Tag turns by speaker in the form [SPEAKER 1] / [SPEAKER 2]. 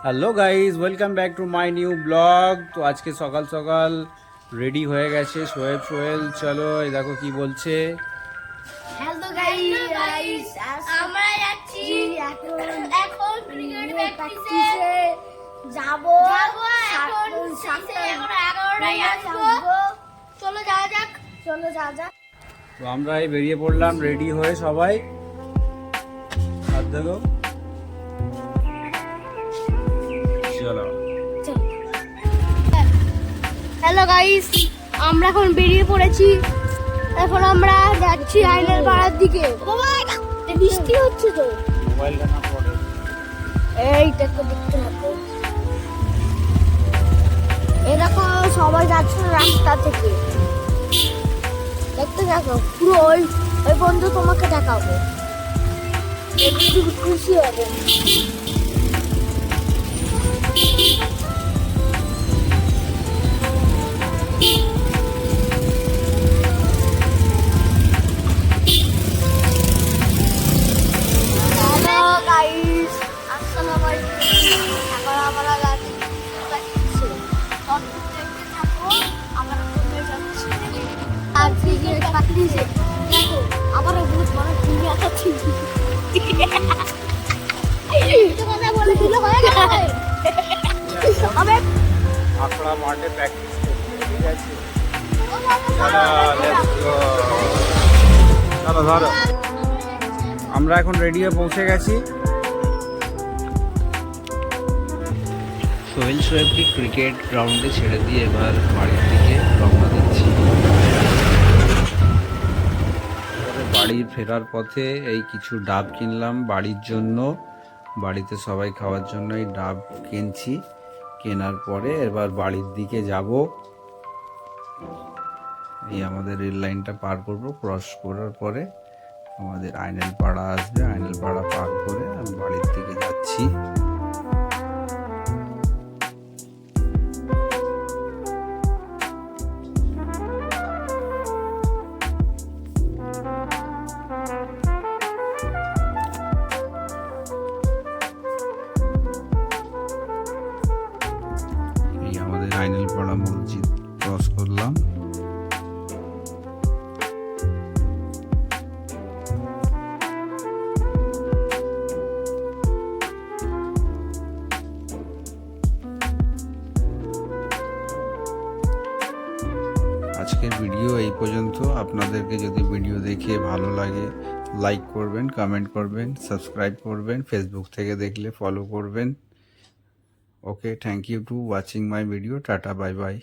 [SPEAKER 1] Hello guys, welcome back to my new blog. তো আজকে সকাল সকাল রেডি হয়ে গেছে সোহেল। চলো, এই দেখো কি বলছে।
[SPEAKER 2] হ্যালো গাইস, আমরা যাচ্ছি এখন ক্রিকেট প্র্যাকটিসে যাব। এখন 11টায় আসবো। চলো যাওয়া যাক।
[SPEAKER 1] তো আমরা এই বেরিয়ে পড়লাম রেডি হয়ে সবাই। হাত দেখো, চলো।
[SPEAKER 2] হ্যালো গাইস, আমরা এখন বেরিয়ে পড়েছি। এখন আমরা যাচ্ছি আইনের পাড়ার দিকে। বৃষ্টি হচ্ছে তো,
[SPEAKER 1] মোবাইলটা না পড়ে।
[SPEAKER 2] এইটা তো দেখতে হবে। এরকম সবাই যাচ্ছে রাস্তা থেকে, দেখতে থাকো পুরো ওই বন্ধু তোমাকে দেখাবো, একটু খুশি হবে। হ্যালো গাইস, আসসালামু আলাইকুম। এখন আমরা যাচ্ছি দেখতে থাকো। আমরা কোথায় যাচ্ছি আর ক্রিকেট প্র্যাকটিসে। দেখো আমার বহুত বড় টিম আছে। এটা কথা বলে দিল হয়ে গেল। আমি
[SPEAKER 1] আকড়া মাঠে প্র্যাকটিস করতে, ঠিক আছে? চলো, লেটস গো। চলো ধরো, আমরা এখন রেডি হয়ে পৌঁছে গেছি। সোহেলকে ক্রিকেট গ্রাউন্ডে ছেড়ে দিয়ে এবার বাড়ির দিকে রওনা দিচ্ছি। বাড়ি ফেরার পথে এই কিছু ডাব কিনলাম বাড়ির জন্য, বাড়িতে সবাই খাওয়ার জন্য এই ডাব কিনছি। কেনার পরে এবার বাড়ির দিকে যাব। এই আমাদের রেল লাইনটা পার করব, ক্রস করার পরে আমাদের আইনেল পাড়া আসবে। আইনেল পাড়া পার করে আমি বাড়ির দিকে যাচ্ছি। এই আমাদের আইনেল পাড়া মসজিদ ক্রস করলাম। আজকের ভিডিও এই পর্যন্ত। আপনাদেরকে যদি ভিডিও দেখে ভালো লাগে লাইক করবেন, কমেন্ট করবেন, সাবস্ক্রাইব করবেন, ফেসবুক থেকে দেখলে ফলো করবেন। Okay, thank you to watching my video. Tata, bye by.